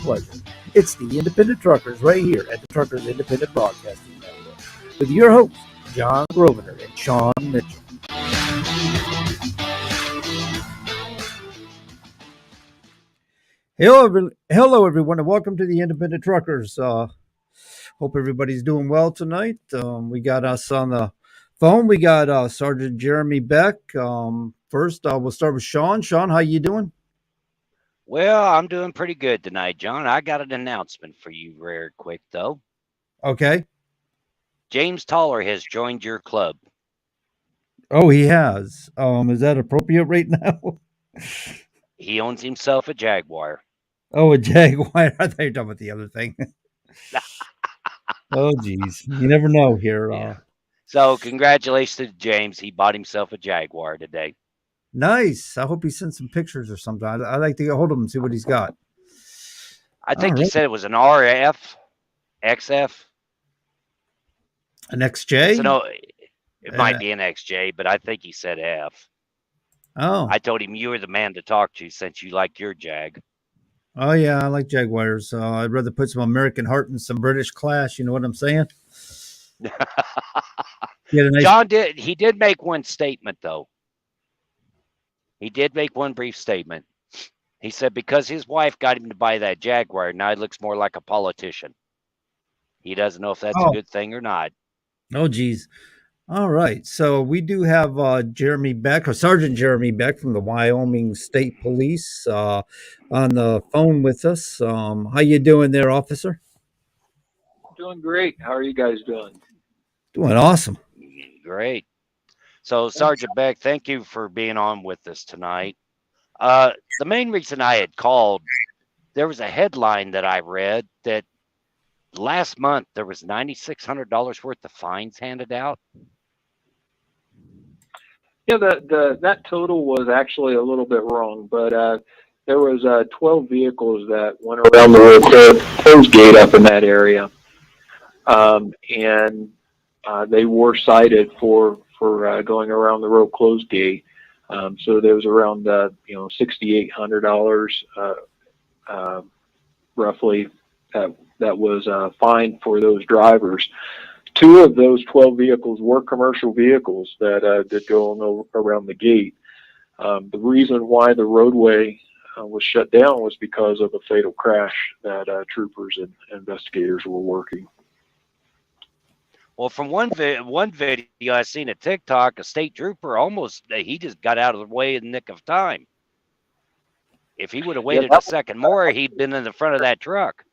pleasure. It's the Independent Truckers right here at the Truckers Independent Broadcasting Network with your hosts, John Grosvenor and Sean Mitchell. Hello, everyone, and welcome to the Independent Truckers. Hope everybody's doing well tonight. We got us on the phone. We got Sergeant Jeremy Beck. First, we'll start with Sean. Sean, how you doing? Well, I'm doing pretty good tonight, John. I got an announcement for you real quick, though. Okay. James Toller has joined your club. Oh, he has. Is that appropriate right now? He owns himself a Jaguar. Oh, a Jaguar. I thought you were talking about the other thing. Oh, geez. You never know here. Yeah. So, congratulations to James. He bought himself a Jaguar today. Nice. I hope he sends some pictures or something. I'd like to get hold of him and see what he's got. I think he said it was an RF, XF. An XJ? It might be an XJ, but I think he said F. Oh. I told him you were the man to talk to since you like your Jag. Oh, yeah, I like Jaguars. I'd rather put some American heart in some British class. You know what I'm saying? Nice... John did make one statement, though. He did make one brief statement. He said because his wife got him to buy that Jaguar, now he looks more like a politician. He doesn't know if that's a good thing or not. Oh, geez. All right. So we do have Jeremy Beck, or Sergeant Jeremy Beck from the Wyoming State Police on the phone with us. How you doing there, officer? Doing great. How are you guys doing? Doing awesome. Great. So, Sergeant Beck, thank you for being on with us tonight. The main reason I had called, there was a headline that I read that last month there was $9,600 worth of fines handed out. Yeah, that total was actually a little bit wrong, but there was 12 vehicles that went around the road closed gate up in that area, and they were cited for going around the road closed gate. So there was around $6,800 roughly that was fined for those drivers. 2 of those 12 vehicles were commercial vehicles that did go around the gate. The reason why the roadway was shut down was because of a fatal crash that troopers and investigators were working. Well, from one video I seen at TikTok, a state trooper he just got out of the way in the nick of time. If he would have waited a second more, he'd been in the front of that truck.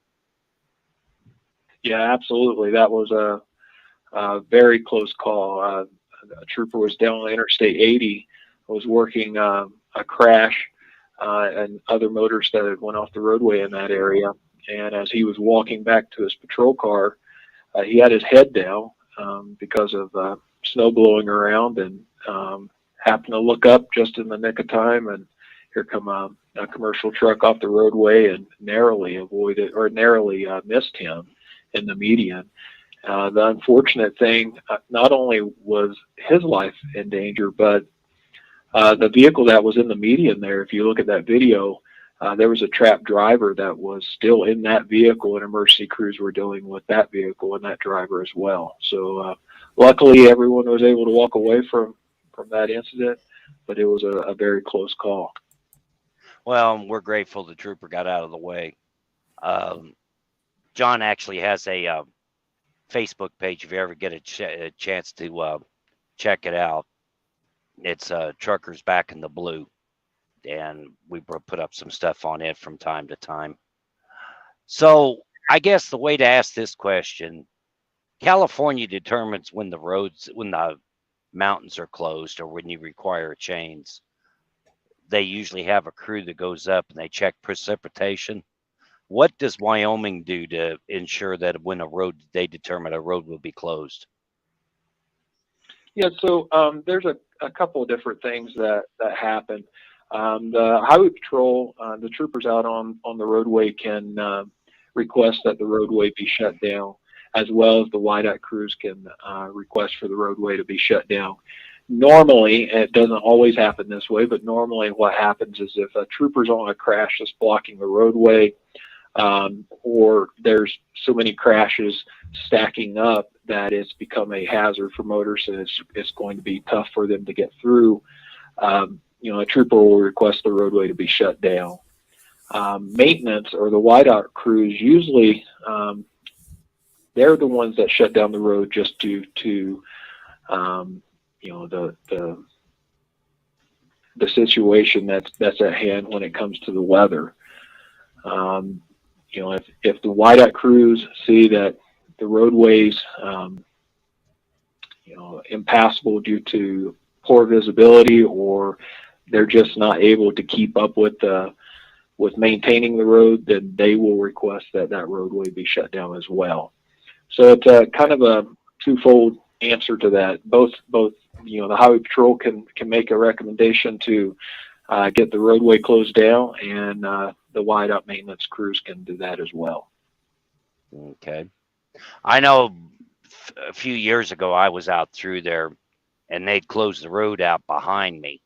Yeah, absolutely. That was a very close call. A trooper was down on Interstate 80, was working a crash and other motorists that had went off the roadway in that area. And as he was walking back to his patrol car, he had his head down because of snow blowing around, and happened to look up just in the nick of time, and here come a commercial truck off the roadway and narrowly missed him in the median. The unfortunate thing, not only was his life in danger, but the vehicle that was in the median there, if you look at that video, there was a trapped driver that was still in that vehicle, and emergency crews were dealing with that vehicle and that driver as well. So luckily everyone was able to walk away from that incident, but it was a very close call. Well, we're grateful the trooper got out of the way. John actually has a Facebook page if you ever get a chance to check it out. It's Truckers Back in the Blue, and we put up some stuff on it from time to time. So I guess the way to ask this question, California determines when the mountains are closed or when you require chains. They usually have a crew that goes up and they check precipitation. What does Wyoming do to ensure that when they determine a road will be closed? Yeah, so there's a couple of different things that happen. The Highway Patrol, the troopers out on the roadway can request that the roadway be shut down, as well as the WIDOT crews can request for the roadway to be shut down. Normally, and it doesn't always happen this way, but normally what happens is if a trooper's on a crash that's blocking the roadway, or there's so many crashes stacking up that it's become a hazard for motorists, and it's going to be tough for them to get through. A trooper will request the roadway to be shut down. Maintenance or the whiteout crews usually they're the ones that shut down the road just due to the situation that's at hand when it comes to the weather. If the whiteout crews see that the roadways impassable due to poor visibility, or they're just not able to keep up with maintaining the road, then they will request that roadway be shut down as well. So it's a kind of a twofold answer to that. Both the highway patrol can make a recommendation to get the roadway closed down, and the whiteout maintenance crews can do that as well. Okay. I know a few years ago I was out through there, and they'd closed the road out behind me.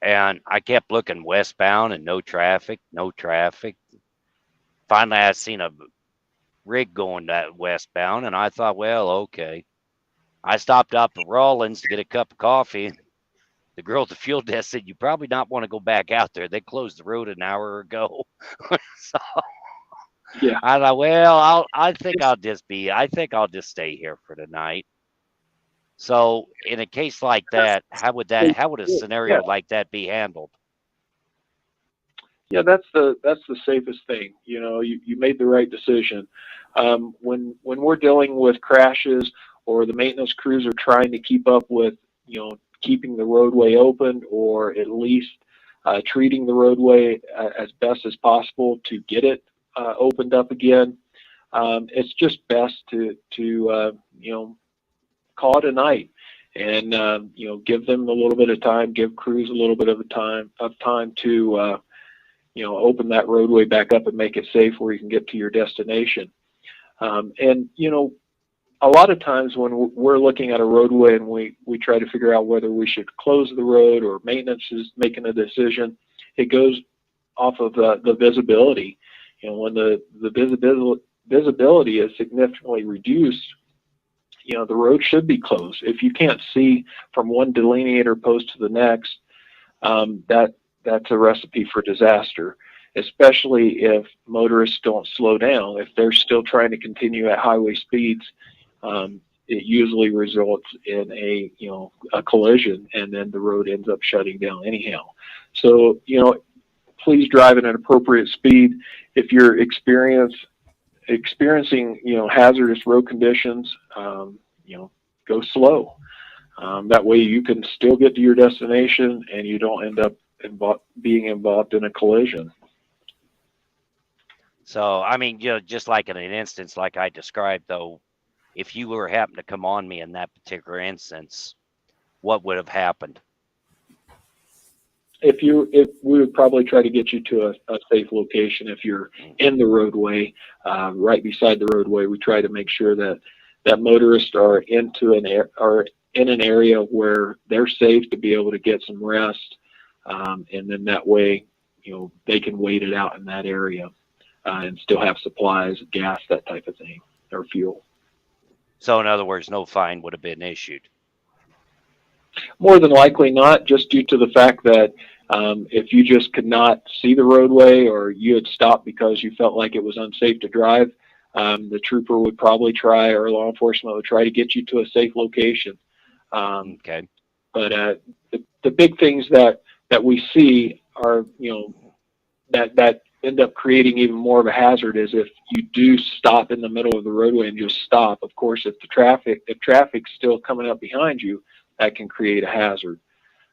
And I kept looking westbound and no traffic. Finally, I seen a rig going that westbound, and I thought, well, okay. I stopped up at Rawlins to get a cup of coffee. The girl at the fuel desk said, "You probably not want to go back out there. They closed the road an hour ago." So yeah, I thought, well, I think I'll just stay here for the night. So in a case like that, how would a scenario like that be handled? Yeah, that's the safest thing. You made the right decision. When we're dealing with crashes, or the maintenance crews are trying to keep up with keeping the roadway open, or at least treating the roadway as best as possible to get it opened up again, it's just best to call it a night, and give them a little bit of time, give crews a little bit of time to open that roadway back up and make it safe where you can get to your destination. And a lot of times when we're looking at a roadway and we try to figure out whether we should close the road or maintenance is making a decision, it goes off of the visibility. When the visibility is significantly reduced, the road should be closed. If you can't see from one delineator post to the next, that's a recipe for disaster, especially if motorists don't slow down. If they're still trying to continue at highway speeds, it usually results in a collision, and then the road ends up shutting down anyhow. So please drive at an appropriate speed. If you're experiencing hazardous road conditions, go slow. That way you can still get to your destination and you don't end up being involved in a collision. So, I mean, just like in an instance like I described, though, if you were happen to come on me in that particular instance, what would have happened? If we would probably try to get you to a safe location. If you're in the roadway, right beside the roadway, we try to make sure that motorists are in an area where they're safe to be able to get some rest, and then that way, they can wait it out in that area and still have supplies, gas, that type of thing, or fuel. So, in other words, no fine would have been issued. More than likely not, just due to the fact that if you just could not see the roadway, or you had stopped because you felt like it was unsafe to drive, the trooper would probably try, or law enforcement would try to get you to a safe location. Okay. But the big things that we see are, that end up creating even more of a hazard is if you do stop in the middle of the roadway and just stop. Of course, if traffic's still coming up behind you, that can create a hazard.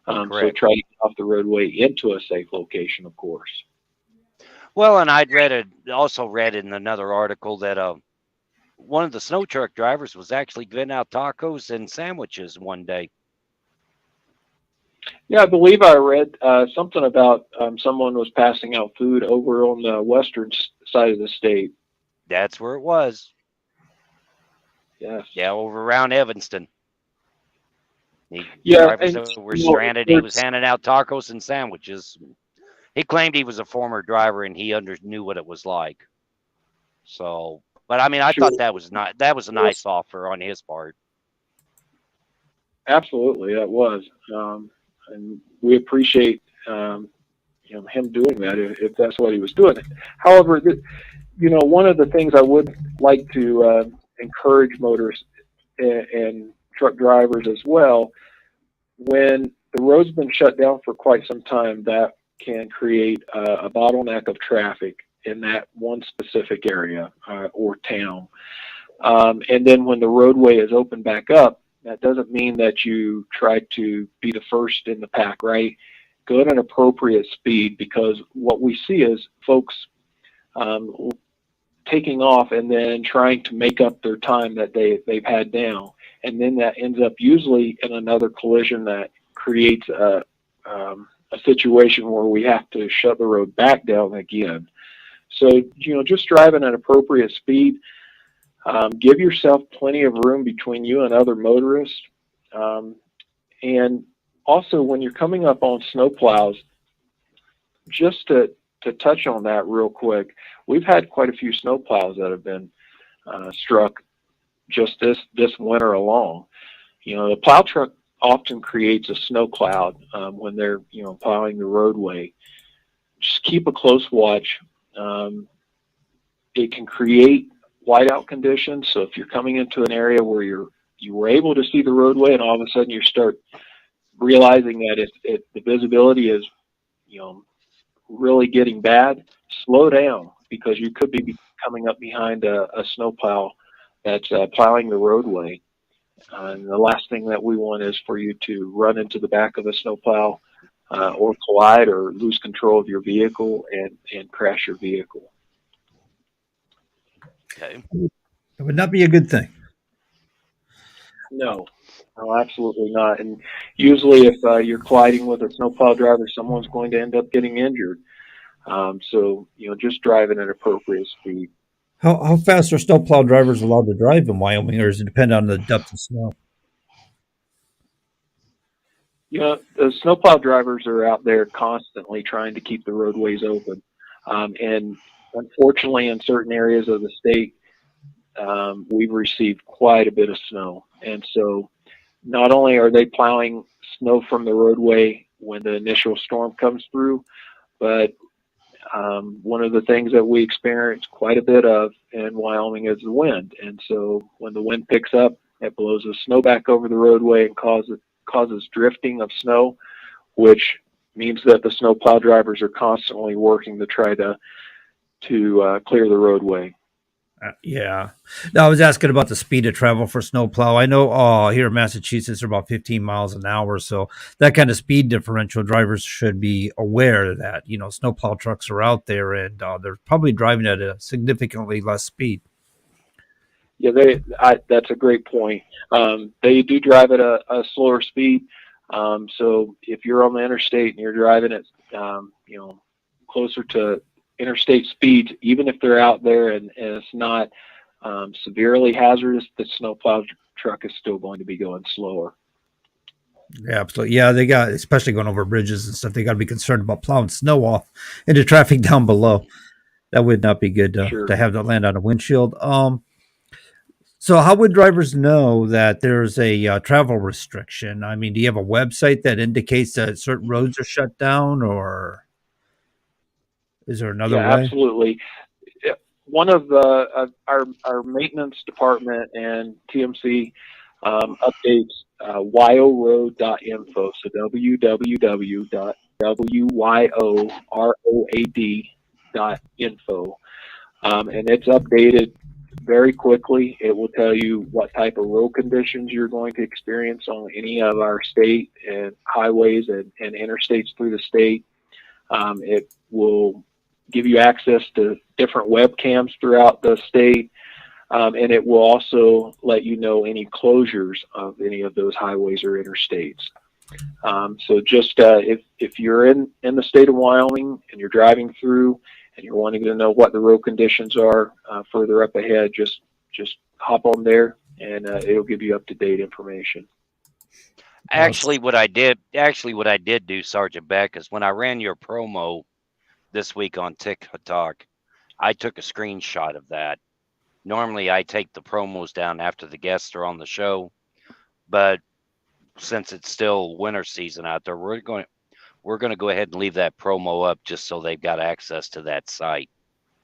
So try to get off the roadway into a safe location, of course. Well, and I'd also read in another article that one of the snow truck drivers was actually giving out tacos and sandwiches one day. Yeah, I believe I read something about someone was passing out food over on the western side of the state. That's where it was. Yes. Yeah, over around Evanston. Yeah, drivers that were stranded. He was handing out tacos and sandwiches. He claimed he was a former driver and he knew what it was like. So, but I mean, I Sure. thought that was not a nice offer on his part. Absolutely, that was, and we appreciate him doing that if that's what he was doing. However, one of the things I would like to encourage motorists and truck drivers as well, when the road's been shut down for quite some time, that can create a bottleneck of traffic in that one specific area or town. And then when the roadway is opened back up, that doesn't mean that you try to be the first in the pack, right? Go at an appropriate speed, because what we see is folks taking off and then trying to make up their time that they've had down. And then that ends up usually in another collision that creates a situation where we have to shut the road back down again. So, just driving at appropriate speed. Give yourself plenty of room between you and other motorists. And also, when you're coming up on snowplows, just to touch on that real quick, we've had quite a few snowplows that have been struck just this winter along. The plow truck often creates a snow cloud when they're plowing the roadway. Just keep a close watch. It can create whiteout conditions. So if you're coming into an area where you were able to see the roadway, and all of a sudden you start realizing that the visibility is really getting bad, slow down, because you could be coming up behind a snowplow that's plowing the roadway. And the last thing that we want is for you to run into the back of a snowplow or collide or lose control of your vehicle and crash your vehicle. Okay. It would not be a good thing. No, absolutely not. And usually, if you're colliding with a snowplow driver, someone's going to end up getting injured. So, just drive at an appropriate speed. How fast are snowplow drivers allowed to drive in Wyoming, or does it depend on the depth of snow? The snowplow drivers are out there constantly trying to keep the roadways open. And unfortunately, in certain areas of the state, we've received quite a bit of snow. And so not only are they plowing snow from the roadway when the initial storm comes through, but one of the things that we experience quite a bit of in Wyoming is the wind. And so when the wind picks up, it blows the snow back over the roadway and causes drifting of snow, which means that the snowplow drivers are constantly working to try to clear the roadway. Yeah. No, I was asking about the speed of travel for snowplow. I know here in Massachusetts are about 15 miles an hour. So that kind of speed differential, drivers should be aware of that. Snowplow trucks are out there and they're probably driving at a significantly less speed. Yeah, that's a great point. They do drive at a slower speed. So if you're on the interstate and you're driving at, closer to interstate speeds, even if they're out there and it's not severely hazardous, the snowplow truck is still going to be going slower. Yeah, absolutely. Yeah, they got, especially going over bridges and stuff, they got to be concerned about plowing snow off into traffic down below. That would not be good Sure. to have that land on a windshield. So how would drivers know that there's a travel restriction? I mean, do you have a website that indicates that certain roads are shut down, or is there another Yeah, way? absolutely. One of our maintenance department and TMC updates wyoroad.info. So www.wyoroad.info. And it's updated very quickly. It will tell you what type of road conditions you're going to experience on any of our state and highways and interstates through the state. It will give you access to different webcams throughout the state. And it will also let you know any closures of any of those highways or interstates. So just if you're in the state of Wyoming and you're driving through and you're wanting to know what the road conditions are further up ahead, just hop on there and it'll give you up-to-date information. Actually, what I did do, Sergeant Beck, is when I ran your promo this week on TikTok. I took a screenshot of that. Normally, I take the promos down after the guests are on the show, but since it's still winter season out there, we're going to go ahead and leave that promo up just so they've got access to that site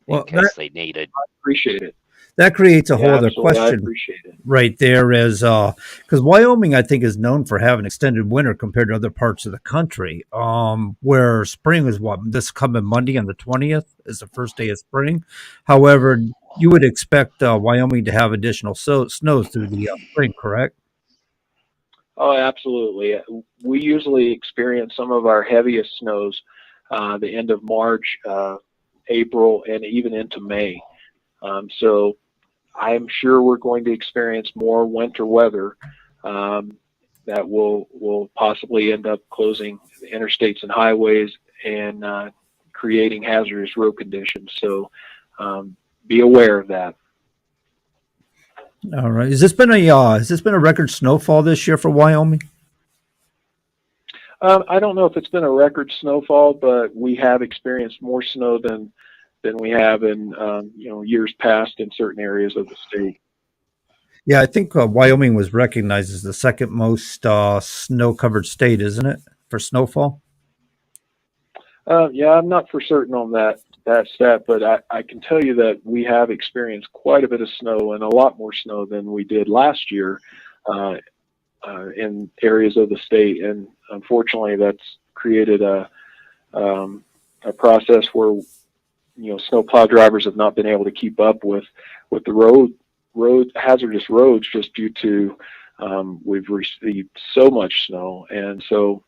in Well, case they need it. I appreciate it. that creates a whole Yeah, other absolutely. I question appreciate it. right there, as because Wyoming, I think, is known for having extended winter compared to other parts of the country. Where spring is what, this coming Monday on the 20th is the first day of spring. However, you would expect Wyoming to have additional snow through the spring, correct? Oh, absolutely. We usually experience some of our heaviest snows the end of March, April, and even into May. So I'm sure we're going to experience more winter weather that will possibly end up closing the interstates and highways and creating hazardous road conditions. So be aware of that. All right. Has this been a record snowfall this year for Wyoming? I don't know if it's been a record snowfall, but we have experienced more snow than we have in years past in certain areas of the state. Yeah, I think Wyoming was recognized as the second most snow-covered state, isn't it, for snowfall? Yeah, I'm not for certain on that stat, but I can tell you that we have experienced quite a bit of snow and a lot more snow than we did last year in areas of the state, and unfortunately, that's created a process where snowplow drivers have not been able to keep up with the hazardous roads just due to we've received so much snow, and so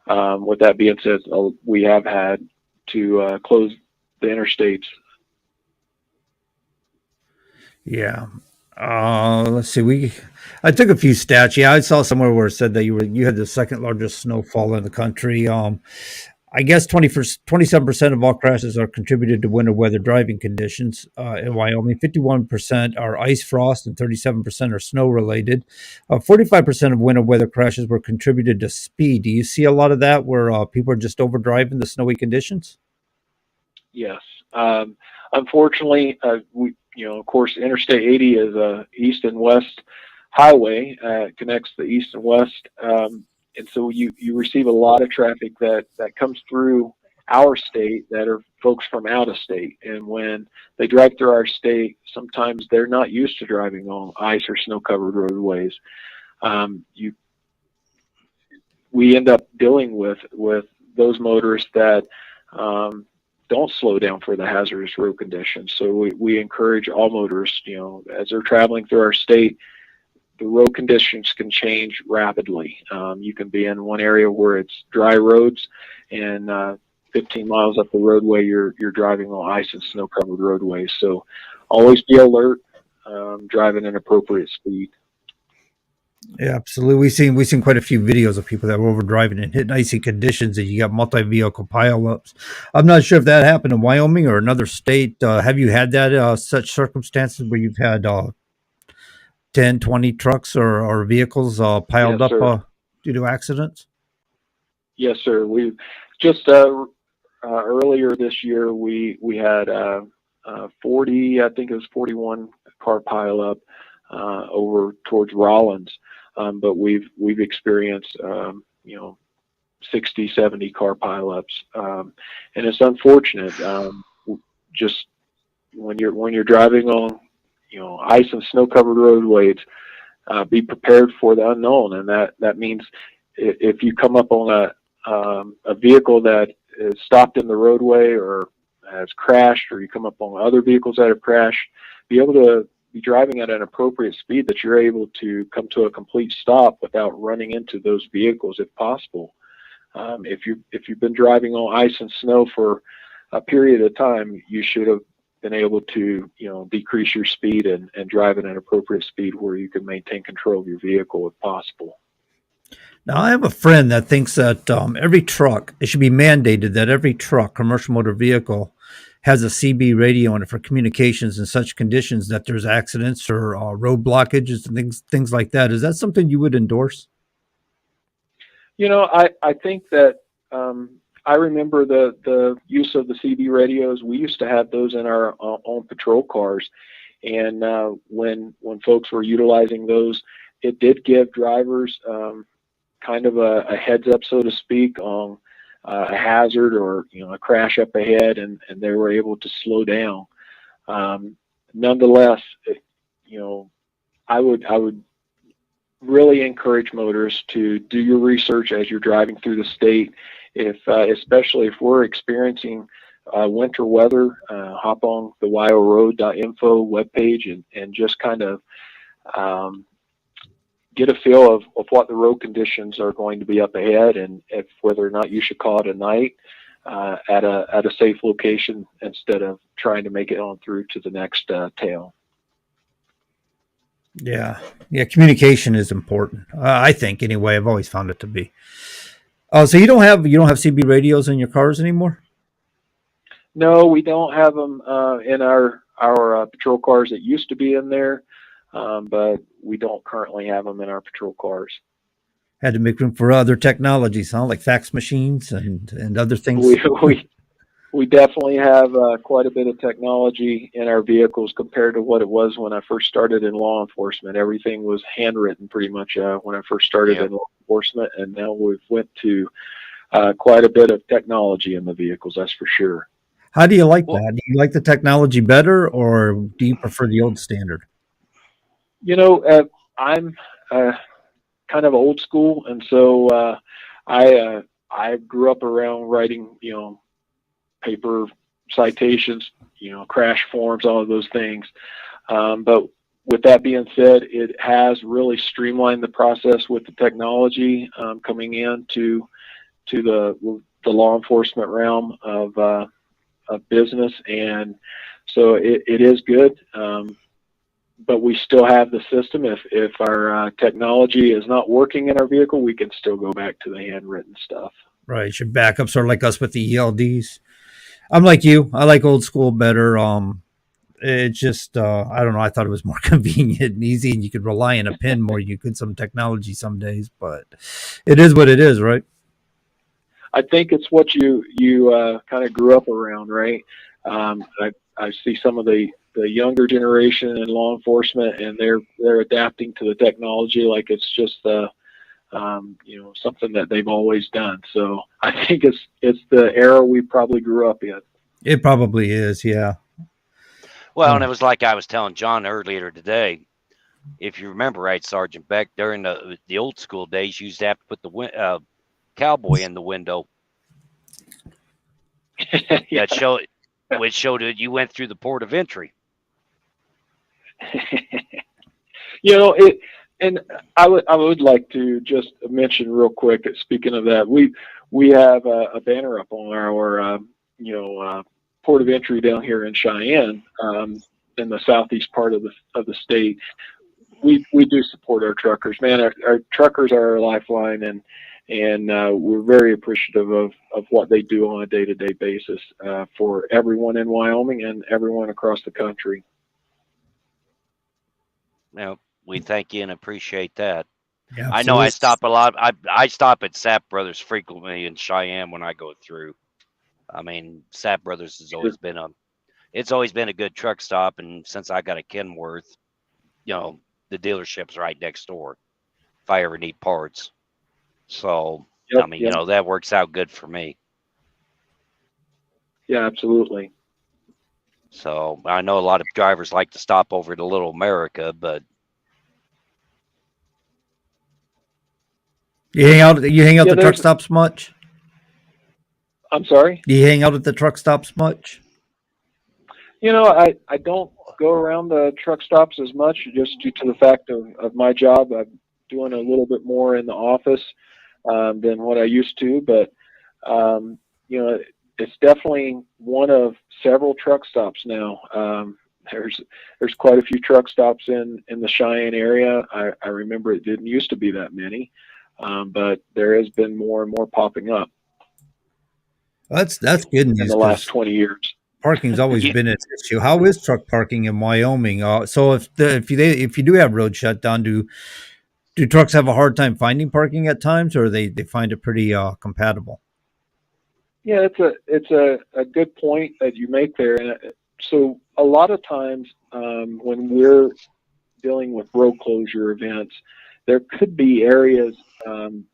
with that being said, we have had to close the interstates. Yeah. Let's see. I took a few stats. Yeah, I saw somewhere where it said that you had the second largest snowfall in the country. I guess 27% of all crashes are contributed to winter weather driving conditions in Wyoming. 51% are ice frost, and 37% are snow related. 45% of winter weather crashes were contributed to speed. Do you see a lot of that where people are just overdriving the snowy conditions? Yes. Unfortunately, of course, Interstate 80 is a east and west highway. It connects the east and west, and so you receive a lot of traffic that comes through our state that are folks from out of state. And when they drive through our state, sometimes they're not used to driving on ice or snow-covered roadways. We end up dealing with those motorists that don't slow down for the hazardous road conditions. So we encourage all motorists, as they're traveling through our state, the road conditions can change rapidly. You can be in one area where it's dry roads, and 15 miles up the roadway, you're driving on ice and snow-covered roadways. So always be alert, driving at appropriate speed. Yeah, absolutely. We've seen quite a few videos of people that were overdriving and hitting icy conditions, and you got multi-vehicle pileups. I'm not sure if that happened in Wyoming or another state. Have you had that such circumstances where you've had 10, 20 trucks or vehicles piled Yes, up sir. due to accidents? Yes, sir. We just earlier this year we had 40, I think it was 41 car pileup over towards Rollins. But we've experienced 60, 70 car pileups, and it's unfortunate. Just when you're driving on ice and snow covered roadways, be prepared for the unknown, and that means if you come up on a vehicle that is stopped in the roadway or has crashed, or you come up on other vehicles that have crashed, be able to be driving at an appropriate speed that you're able to come to a complete stop without running into those vehicles if possible. If you've been driving on ice and snow for a period of time, you should have been able to decrease your speed and drive at an appropriate speed where you can maintain control of your vehicle if possible. Now, I have a friend that thinks that it should be mandated that every truck, commercial motor vehicle, has a CB radio in it for communications in such conditions that there's accidents or road blockages and things like that. Is that something you would endorse? I think that I remember the use of the CB radios. We used to have those in our own patrol cars, and when folks were utilizing those, it did give drivers kind of a heads up, so to speak, on a hazard or a crash up ahead, and they were able to slow down. Nonetheless, I would really encourage motorists to do your research as you're driving through the state. If especially if we're experiencing winter weather, hop on the wyoroad.info webpage and just kind of get a feel of what the road conditions are going to be up ahead, and if whether or not you should call it a night at a safe location instead of trying to make it on through to the next town. Yeah, yeah. Communication is important. I think anyway. I've always found it to be. Oh, so you don't have CB radios in your cars anymore? No, we don't have them in our patrol cars that used to be in there, but we don't currently have them in our patrol cars. Had to make room for other technologies, huh? Like fax machines and other things. We definitely have quite a bit of technology in our vehicles compared to what it was when I first started in law enforcement. Everything was handwritten pretty much when I first started in law enforcement, and now we've went to quite a bit of technology in the vehicles. That's for sure. How do you like Well, that? Do you like the technology better, or do you prefer the old standard? I'm kind of old school, and so I grew up around writing, paper citations, crash forms, all of those things. But with that being said, it has really streamlined the process with the technology coming into the law enforcement realm of business, and so it is good. But we still have the system. If our technology is not working in our vehicle, we can still go back to the handwritten stuff. Right, your backups are like us with the ELDs. I'm like you. I like old school better. It just I don't know. I thought it was more convenient and easy, and you could rely on a pin more than you could some technology some days. But it is what it is, right? I think it's what you kind of grew up around, right? I see some of the younger generation in law enforcement, and they're adapting to the technology like it's just something that they've always done. So I think it's the era we probably grew up in. It probably is, yeah. well, and it was like I was telling John earlier today. If you remember right, Sergeant Beck, during the old school days, you used to have to put the cowboy in the window. Yeah. Which showed that you went through the port of entry. And I would like to just mention real quick. Speaking of that, we have a banner up on our port of entry down here in Cheyenne, in the southeast part of the state. We do support our truckers, man. Our truckers are our lifeline, and we're very appreciative of what they do on a day-to-day basis for everyone in Wyoming and everyone across the country. We thank you and appreciate that. Yeah, I know I absolutely. stop a lot. I stop at Sap Brothers frequently in Cheyenne when I go through. I mean, Sap Brothers has always been a good truck stop, and since I got a Kenworth, the dealership's right next door. If I ever need parts, so Yep, I mean, yep. that works out good for me. Yeah, absolutely. So I know a lot of drivers like to stop over to Little America, but You hang out. You hang out Yeah, at the truck stops much. I'm sorry. Do you hang out at the truck stops much? I don't go around the truck stops as much just due to the fact of my job. I'm doing a little bit more in the office than what I used to, but it's definitely one of several truck stops now. There's quite a few truck stops in the Cheyenne area. I remember it didn't used to be that many, but there has been more and more popping up That's good in news the last because 20 years. parking's always you, been an issue. How is truck parking in Wyoming? So if you do have road shut down, do trucks have a hard time finding parking at times, or they find it pretty compatible? Yeah, it's a good point that you make there. And so a lot of times when we're dealing with road closure events, there could be areas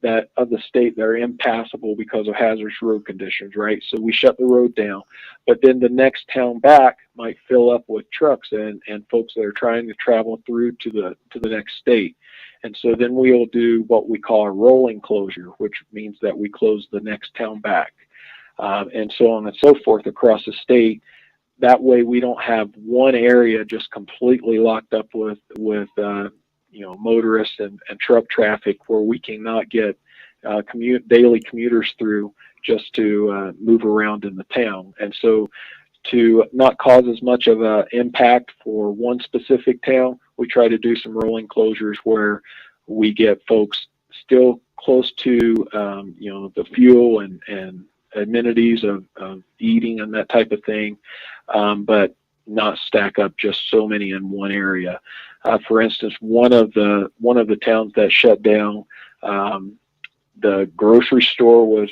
that of the state that are impassable because of hazardous road conditions, right? So we shut the road down, but then the next town back might fill up with trucks and folks that are trying to travel through to the next state. And so then we'll do what we call a rolling closure, which means that we close the next town back, and so on and so forth across the state. That way we don't have one area just completely locked up with motorists and truck traffic where we cannot get daily commuters through just to move around in the town. And so to not cause as much of an impact for one specific town, we try to do some rolling closures where we get folks still close to the fuel and amenities of eating and that type of thing, but not stack up just so many in one area. For instance, one of the towns that shut down, the grocery store was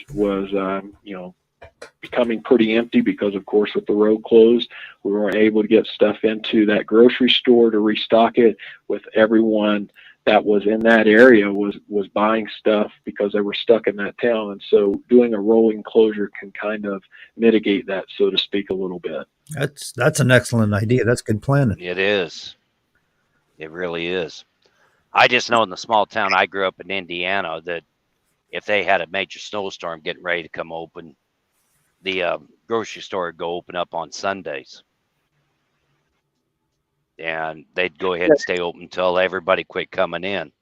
becoming pretty empty because, of course, with the road closed, we weren't able to get stuff into that grocery store to restock it. With everyone that was in that area was buying stuff because they were stuck in that town. And so doing a rolling closure can kind of mitigate that, so to speak, a little bit. That's an excellent idea. That's good planning. It is. It really is. I just know in the small town I grew up in Indiana that if they had a major snowstorm getting ready to come open, the grocery store would go open up on Sundays. And they'd go ahead and stay open until everybody quit coming in.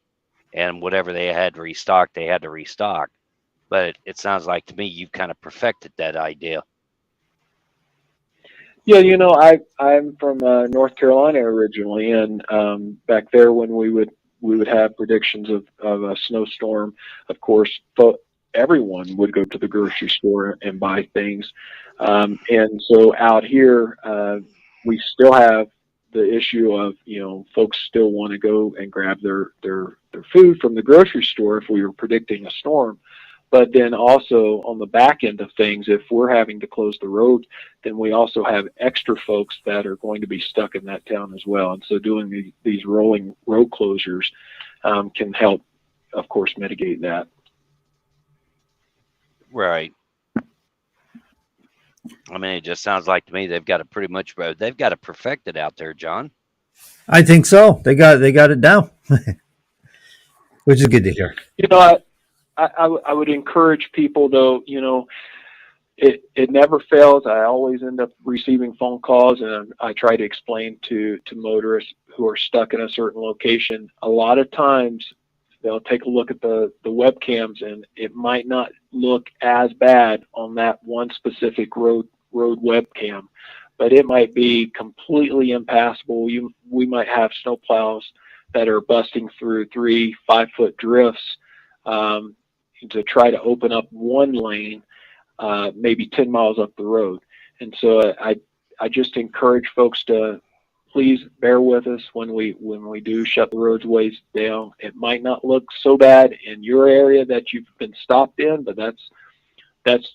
And whatever they had to restock, they had to restock. But it sounds like to me you've kind of perfected that idea. Yeah, I'm from North Carolina originally, and back there when we would have predictions of a snowstorm, of course, everyone would go to the grocery store and buy things, and so out here we still have the issue of folks still want to go and grab their food from the grocery store if we were predicting a storm. But then also on the back end of things, if we're having to close the road, then we also have extra folks that are going to be stuck in that town as well. And so doing these rolling road closures can help, of course, mitigate that. Right. I mean, it just sounds like to me they've got it perfected out there, John. I think so. They got it down, which is good to hear. I would encourage people, though, it never fails. I always end up receiving phone calls, and I try to explain to motorists who are stuck in a certain location. A lot of times they'll take a look at the webcams, and it might not look as bad on that one specific road webcam, but it might be completely impassable. We might have snowplows that are busting through 3-5 foot drifts to try to open up one lane, maybe 10 miles up the road. And so I just encourage folks to please bear with us when we do shut the roadways down. It might not look so bad in your area that you've been stopped in, but that's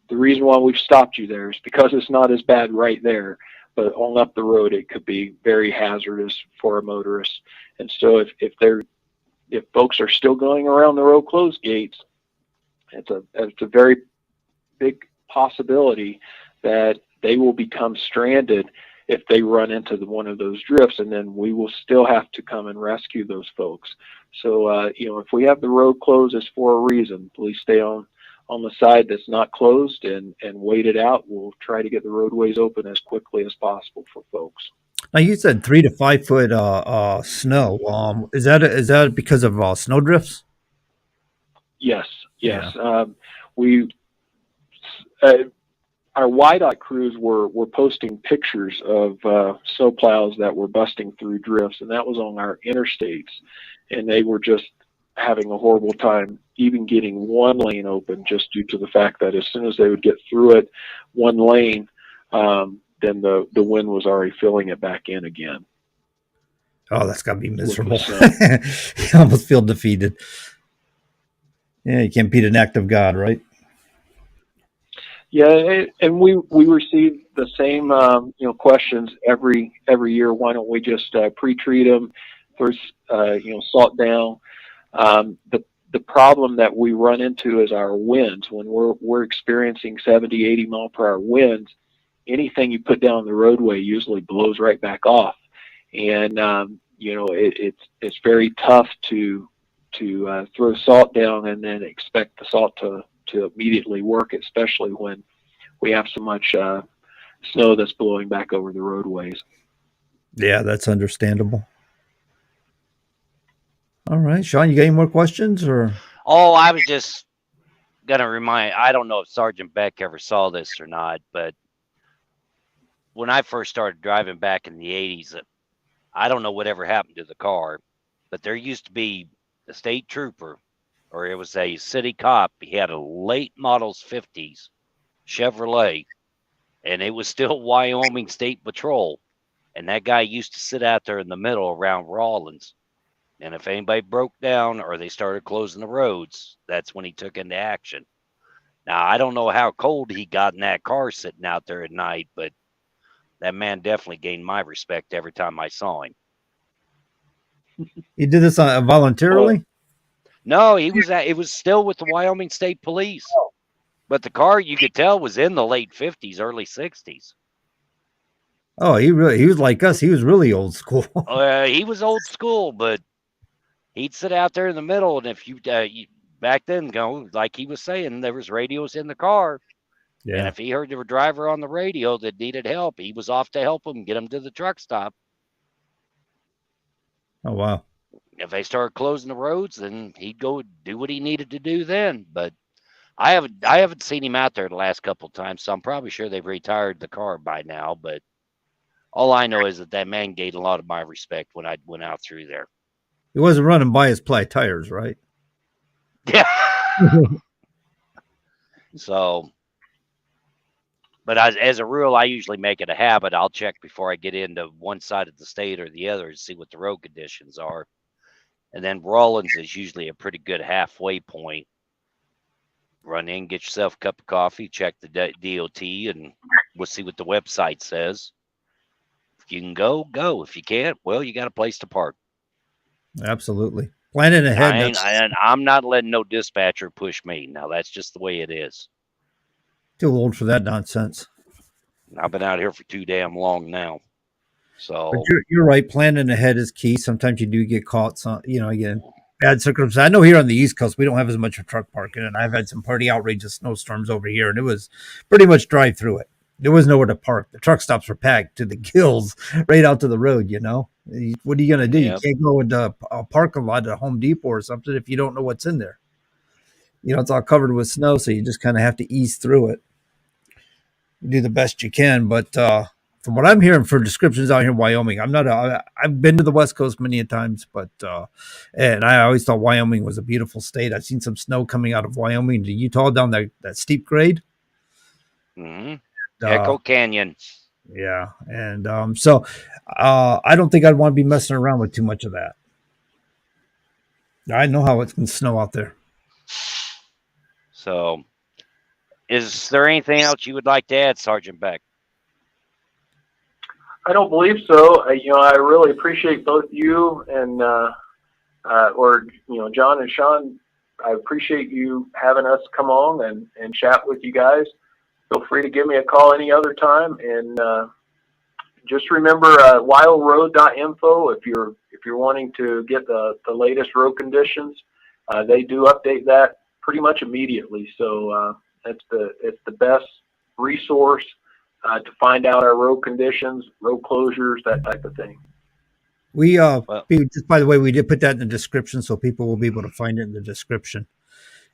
the reason why we've stopped you there is because it's not as bad right there. But on up the road, it could be very hazardous for a motorist. And so if folks are still going around the road closed gates, it's a very big possibility that they will become stranded if they run into one of those drifts, and then we will still have to come and rescue those folks. So, if we have the road closed, it's for a reason. Please stay on the side that's not closed and wait it out. We'll try to get the roadways open as quickly as possible for folks. Now you said 3 to 5 foot snow. Is that because of snow drifts? Yes. Yeah. Our WYDOT crews were posting pictures of snowplows that were busting through drifts, and that was on our interstates, and they were just having a horrible time even getting one lane open, just due to the fact that as soon as they would get through it, one lane, then the wind was already filling it back in again. Oh, that's got to be miserable. You almost feel defeated. Yeah, you can't beat an act of God, right? Yeah, and we receive the same questions every year. Why don't we just pre-treat them, throw salt down? The problem that we run into is our winds. When we're experiencing 70, 80 mile per hour winds, anything you put down the roadway usually blows right back off, and it's very tough to throw salt down and then expect the salt to immediately work, especially when we have so much snow that's blowing back over the roadways. Yeah, that's understandable. All right, Sean, you got any more questions or? Oh, I was just gonna remind. I don't know if Sergeant Beck ever saw this or not, but when I first started driving back in the '80s, I don't know whatever happened to the car, but there used to be a state trooper, or it was a city cop. He had a late models '50s Chevrolet, and it was still Wyoming State Patrol. And that guy used to sit out there in the middle around Rawlins. And if anybody broke down or they started closing the roads, that's when he took into action. Now, I don't know how cold he got in that car sitting out there at night, but that man definitely gained my respect every time I saw him. He did this voluntarily? No, it was still with the Wyoming State Police. But the car, you could tell, was in the late 50s, early 60s. Oh, he was like us. He was really old school. He was old school, but he'd sit out there in the middle, and if you back then, like he was saying, there was radios in the car, and Yeah. if he heard there were a driver on the radio that needed help, he was off to help him get him to the truck stop. Oh, wow. If they started closing the roads, then he'd go do what he needed to do then. But I haven't seen him out there the last couple of times, so I'm probably sure they've retired the car by now. But all I know is that man gained a lot of my respect when I went out through there. He wasn't running by his ply tires, right? Yeah. So, but as a rule, I usually make it a habit. I'll check before I get into one side of the state or the other to see what the road conditions are. And then Rawlins is usually a pretty good halfway point. Run in, get yourself a cup of coffee, check the DOT, and we'll see what the website says. If you can go, go. If you can't, well, you got a place to park. Absolutely. Planning ahead. I'm not letting no dispatcher push me. Now, that's just the way it is. Too old for that nonsense. I've been out here for too damn long now. So, but you're right. Planning ahead is key. Sometimes you do get caught. Again, bad circumstances. I know here on the East Coast we don't have as much of truck parking, and I've had some pretty outrageous snowstorms over here, and it was pretty much drive through it. There was nowhere to park. The truck stops were packed to the gills, right out to the road. What are you gonna do? Yep. You can't go into a parking lot at Home Depot or something if you don't know what's in there. It's all covered with snow, so you just kind of have to ease through it. You do the best you can, but from what I'm hearing for descriptions out here in Wyoming, I've been to the West Coast many a times, but and I always thought Wyoming was a beautiful state. I've seen some snow coming out of Wyoming to Utah down that steep grade. Mm-hmm. Echo Canyon. Yeah, and so I don't think I'd want to be messing around with too much of that. I know how it can snow out there. So, is there anything else you would like to add, Sergeant Beck? I don't believe so. I really appreciate both you and John and Sean. I appreciate you having us come on and chat with you guys. Feel free to give me a call any other time, and just remember wildroad.info if you're wanting to get the latest road conditions. They do update that pretty much immediately, so it's the best resource to find out our road conditions, road closures, that type of thing. We just by the way, we did put that in the description, so people will be able to find it in the description,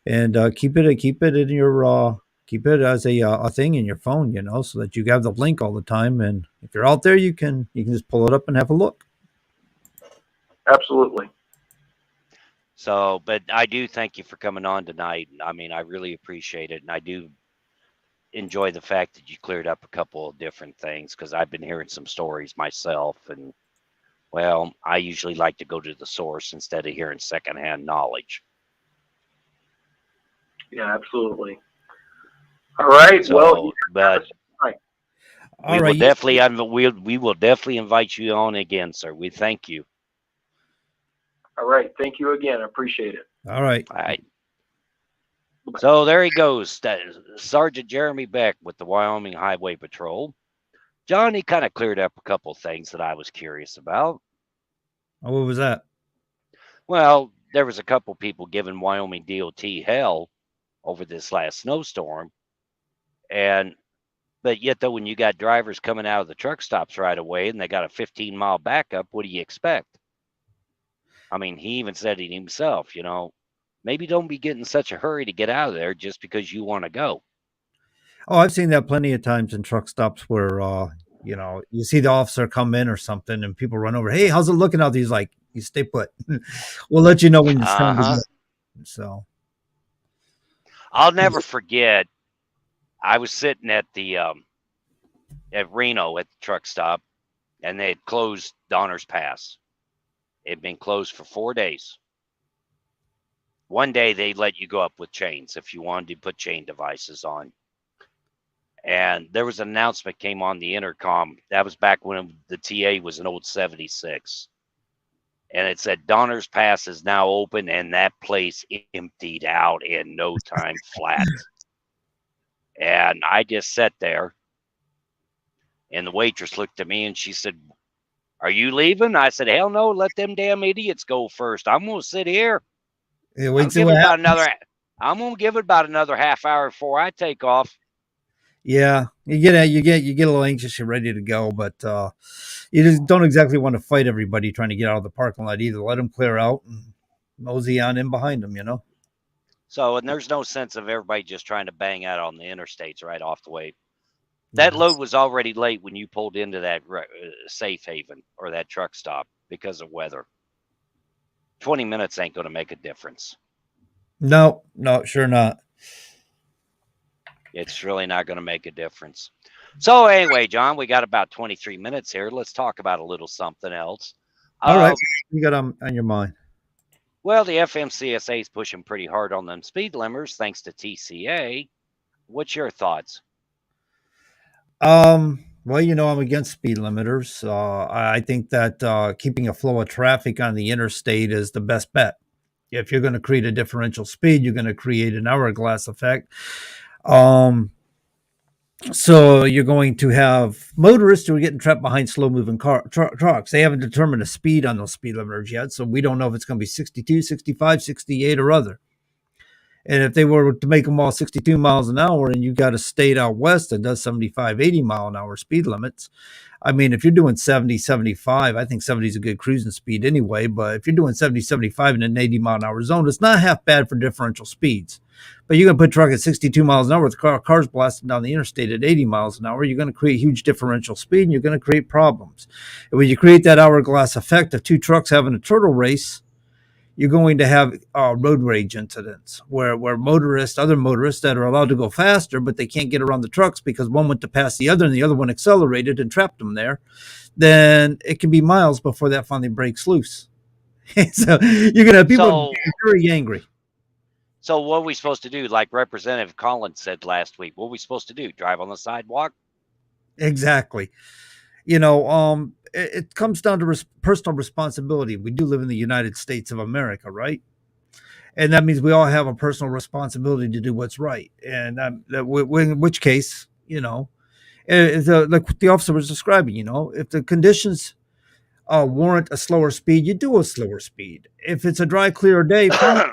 and keep it in your keep it as a thing in your phone, so that you have the link all the time. And if you're out there, you can just pull it up and have a look. Absolutely. So, but I do thank you for coming on tonight. I mean, I really appreciate it, and I do enjoy the fact that you cleared up a couple of different things, because I've been hearing some stories myself, and well, I usually like to go to the source instead of hearing secondhand knowledge. Yeah, absolutely. All right. Well, So, but All right. we will definitely invite you on again, sir. We thank you. all right. Thank you again. I appreciate it. All right. All right. So there he goes, Sergeant Jeremy Beck with the Wyoming Highway Patrol. John, he kind of cleared up a couple things that I was curious about. Oh, what was that? Well, there was a couple people giving Wyoming DOT hell over this last snowstorm, but yet though, when you got drivers coming out of the truck stops right away and they got a 15-mile backup, what do you expect? I mean, he even said it himself, maybe don't be getting such a hurry to get out of there just because you want to go. Oh, I've seen that plenty of times in truck stops where, you see the officer come in or something and people run over. Hey, how's it looking out there? He's like, you stay put. We'll let you know when it's time to Uh-huh. go. So, I'll never forget. I was sitting at Reno at the truck stop, and they had closed Donner's Pass. It had been closed for 4 days. One day they let you go up with chains if you wanted to put chain devices on. And there was an announcement came on the intercom. That was back when the TA was an old 76. And it said Donner's Pass is now open, and that place emptied out in no time flat. And I just sat there, and the waitress looked at me and she said, "Are you leaving?" I said, "Hell no, let them damn idiots go first. I'm going to sit here. yeah, I'm wait till giving what about happens. I'm going to give it about another half hour before I take off." Yeah, you get a little anxious. You're ready to go, but you just don't exactly want to fight everybody trying to get out of the parking lot either. Let them clear out and mosey on in behind them. So, and there's no sense of everybody just trying to bang out on the interstates right off the way. That load was already late when you pulled into that safe haven or that truck stop because of weather. 20 minutes ain't going to make a difference. No, sure not. It's really not going to make a difference. So anyway, John, we got about 23 minutes here. Let's talk about a little something else. All right, you got on your mind. Well, the FMCSA is pushing pretty hard on them speed limiters thanks to TCA. What's your thoughts? Well, I'm against speed limiters. I think that keeping a flow of traffic on the interstate is the best bet. If you're going to create a differential speed, you're going to create an hourglass effect. So you're going to have motorists who are getting trapped behind slow-moving trucks. They haven't determined a speed on those speed limiters yet, so we don't know if it's going to be 62, 65, 68, or other. And if they were to make them all 62 miles an hour and you got a state out west that does 75, 80 mile an hour speed limits, I mean, if you're doing 70, 75, I think 70 is a good cruising speed anyway. But if you're doing 70, 75 in an 80 mile an hour zone, it's not half bad for differential speeds. But you're going to put a truck at 62 miles an hour with cars blasting down the interstate at 80 miles an hour, you're going to create huge differential speed and you're going to create problems. And when you create that hourglass effect of two trucks having a turtle race, you're going to have road rage incidents where other motorists that are allowed to go faster, but they can't get around the trucks because one went to pass the other and the other one accelerated and trapped them there. Then it can be miles before that finally breaks loose. So you're going to have people very angry. So what are we supposed to do? Like Representative Collins said last week, what are we supposed to do? Drive on the sidewalk? Exactly. It comes down to personal responsibility. We do live in the United States of America, right? And that means we all have a personal responsibility to do what's right. And in which case, like the officer was describing, if the conditions warrant a slower speed, you do a slower speed. If it's a dry, clear day, fine,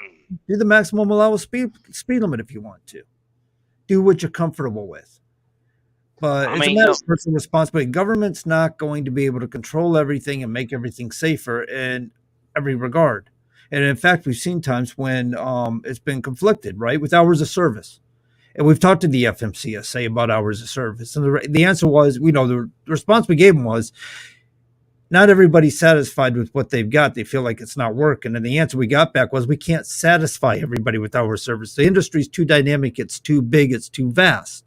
do the maximum allowable speed limit if you want to. Do what you're comfortable with. But it's a matter of personal responsibility. Government's not going to be able to control everything and make everything safer in every regard. And in fact, we've seen times when it's been conflicted, right, with hours of service. And we've talked to the FMCSA about hours of service. And the answer was, the response we gave them was, not everybody's satisfied with what they've got. They feel like it's not working. And the answer we got back was, we can't satisfy everybody with hours of service. The industry's too dynamic. It's too big. It's too vast.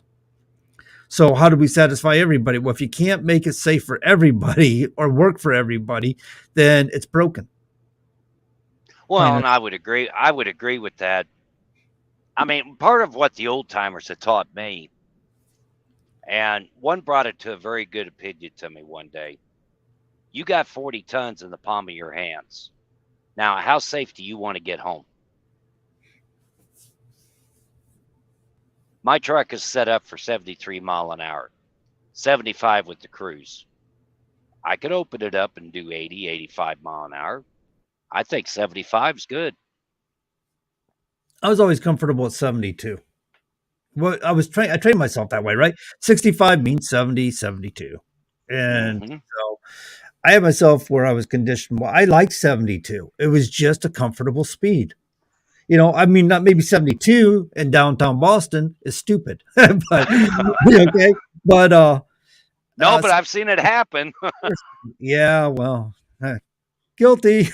So how do we satisfy everybody? Well, if you can't make it safe for everybody or work for everybody, then it's broken. Well, and I would agree with that. I mean, part of what the old timers had taught me, and one brought it to a very good opinion to me one day. You got 40 tons in the palm of your hands. Now, how safe do you want to get home? My truck is set up for 73 mile an hour, 75 with the cruise. I could open it up and do 80, 85 mile an hour. I think 75 is good. I was always comfortable at 72. Well, I trained myself that way, right? 65 means 70, 72. And Mm-hmm. so I had myself where I was conditioned. Well, I like 72. It was just a comfortable speed. I mean, not maybe 72 in downtown Boston is stupid, but okay. But No, but I've seen it happen. yeah, well, guilty,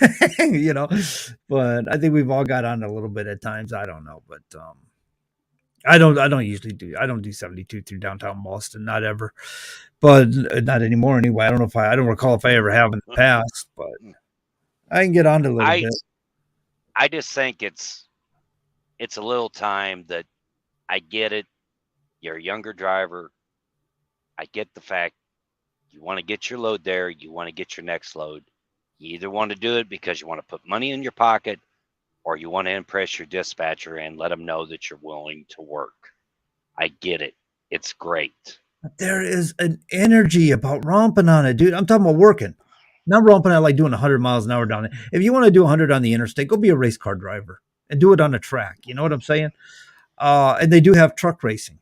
But I think we've all got on a little bit at times. I don't know, but I don't do 72 through downtown Boston, not ever, but not anymore anyway. I don't recall if I ever have in the past, but I can get on a little bit. I just think it's a little time that I get it. You're a younger driver. I get the fact you want to get your load there. You want to get your next load. You either want to do it because you want to put money in your pocket, or you want to impress your dispatcher and let them know that you're willing to work. I get it. It's great. There is an energy about romping on it, dude. I'm talking about working. Not romping at like doing 100 miles an hour down there. If you want to do 100 on the interstate, go be a race car driver and do it on a track. You know what I'm saying? And they do have truck racing.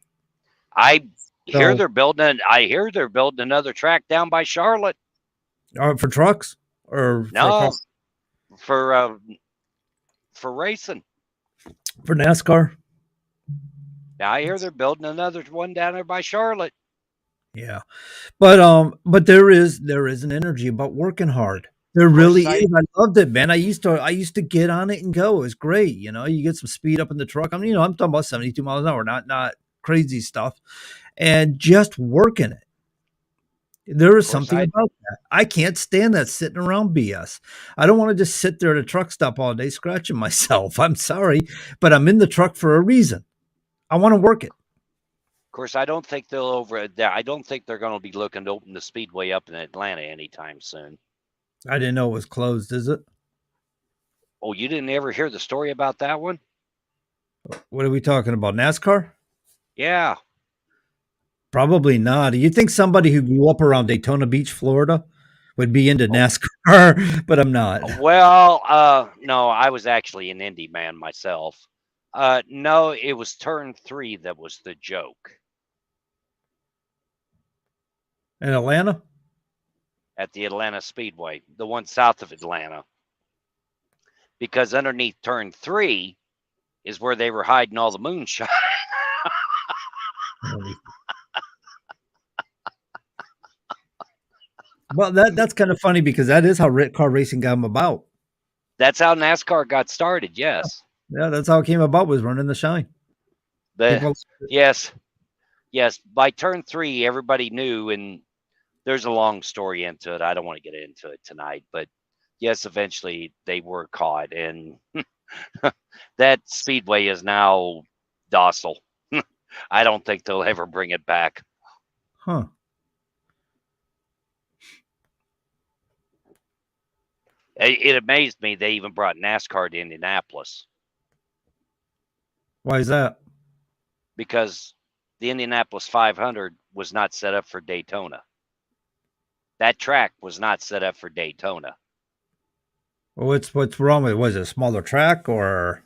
I hear they're building another track down by Charlotte. For trucks or no, for racing. For NASCAR. Now I hear they're building another one down there by Charlotte. Yeah, but there is an energy about working hard. There really is. I loved it, man. I used to get on it and go. It was great. You get some speed up in the truck. I mean, I'm talking about 72 miles an hour, not crazy stuff, and just working it. There is something about that. I can't stand that sitting around BS. I don't want to just sit there at a truck stop all day scratching myself. I'm sorry, but I'm in the truck for a reason. I want to work it. Of course, I don't think I don't think they're going to be looking to open the speedway up in Atlanta anytime soon. I didn't know it was closed. Is it? Oh, you didn't ever hear the story about that one? What are we talking about? NASCAR? Yeah. Probably not. Do you think somebody who grew up around Daytona Beach, Florida, would be into NASCAR? But I'm not. Well, no, I was actually an Indy man myself. No, it was turn 3 that was the joke. In Atlanta? At the Atlanta Speedway, the one south of Atlanta. Because underneath turn 3 is where they were hiding all the moonshine. Well, that's kind of funny because that is how car racing got them about. That's how NASCAR got started, yes. Yeah, that's how it came about, was running the shine. Yes. By turn 3, everybody knew, and there's a long story into it. I don't want to get into it tonight, but yes, eventually they were caught, and that speedway is now docile. I don't think they'll ever bring it back. Huh. It amazed me they even brought NASCAR to Indianapolis. Why is that? Because the Indianapolis 500 was not set up for Daytona. That track was not set up for Daytona. Well, what's wrong with it? Was it a smaller track or?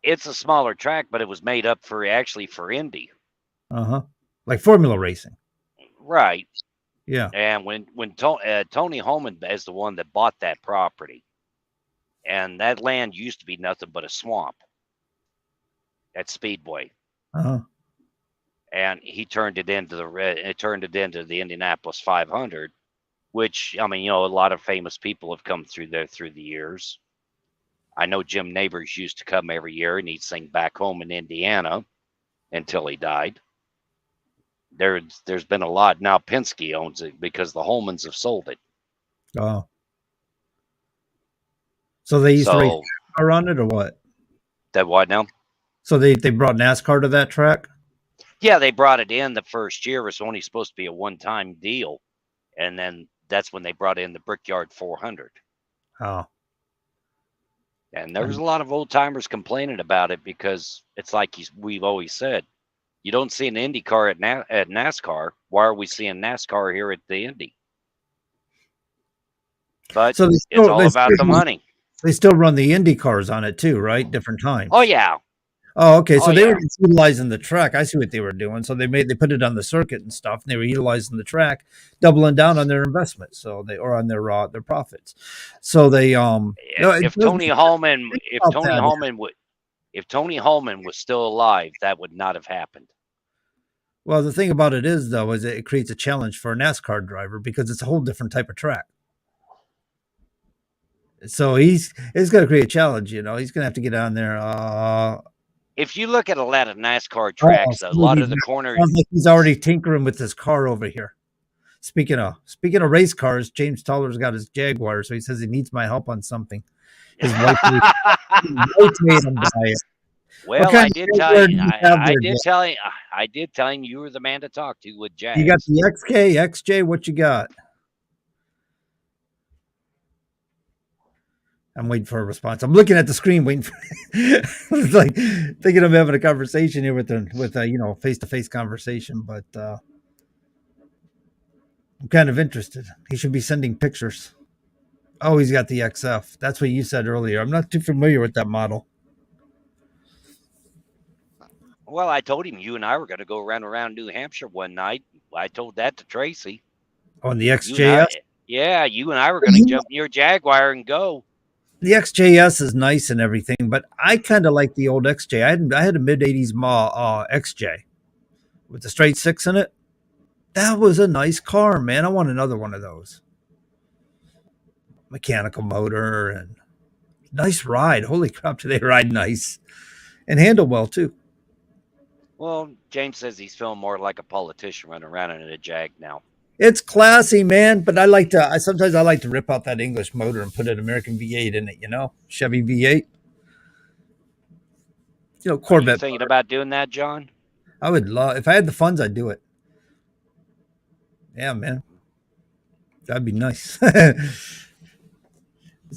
It's a smaller track, but it was made up for Indy. Like formula racing. Right. Yeah. And when Tony Holman is the one that bought that property, and that land used to be nothing but a swamp at Speedway. And he turned it into the Indianapolis 500, which, I mean, a lot of famous people have come through there through the years. I know Jim Neighbors used to come every year, and he'd sing Back Home in Indiana until he died. There's been a lot. Now Penske owns it because the Holmans have sold it. Oh. So they used to race on it or what? That what now? So they brought NASCAR to that track. Yeah, they brought it in the first year. It was only supposed to be a one-time deal, and then that's when they brought in the Brickyard 400. Oh, And there was a lot of old timers complaining about it because it's like we've always said, you don't see an Indy car at NASCAR. Why are we seeing NASCAR here at the Indy? But so it's all about the money. they still run the Indy cars on it too, right? Different times. Oh yeah, Oh, okay. oh So they yeah. were just utilizing the track. I see what they were doing. So they put it on the circuit and stuff, and they were utilizing the track, doubling down on their investment. So they or on their profits. So they no, it If doesn't Tony Hallman, if about Tony that. Hallman would, if Tony Hallman was still alive, that would not have happened. Well, the thing about it is though, is it creates a challenge for a NASCAR driver because it's a whole different type of track. So it's going to create a challenge. You know, he's going to have to get on there. If you look at a lot of NASCAR tracks, a lot of the corners. Sounds like he's already tinkering with this car over here. Speaking of race cars, James Toller's got his Jaguar, so he says he needs my help on something. His wife made him buy it. Well, I did tell you. I did tell him you were the man to talk to with Jags. You got the XK, XJ. What you got? I'm waiting for a response. I'm looking at the screen, waiting for. It's like thinking I'm having a conversation here with a face-to-face conversation, but I'm kind of interested. He should be sending pictures. Oh, he's got the XF. That's what you said earlier. I'm not too familiar with that model. Well, I told him you and I were going to go around New Hampshire one night. I told that to Tracy. On the XJS? Yeah, you and I were going to jump in your Jaguar and go. The XJS is nice and everything, but I kind of like the old XJ. I had a mid-'80s XJ with the straight six in it. That was a nice car, man. I want another one of those. Mechanical motor and nice ride. Holy crap, do they ride nice and handle well too. Well, James says he's feeling more like a politician running around in a Jag now. It's classy, man, but sometimes I like to rip out that English motor and put an American V8 in it, Chevy V8. Corvette. Are you thinking about doing that, John? I would love, if I had the funds, I'd do it. Yeah, man. That'd be nice. It's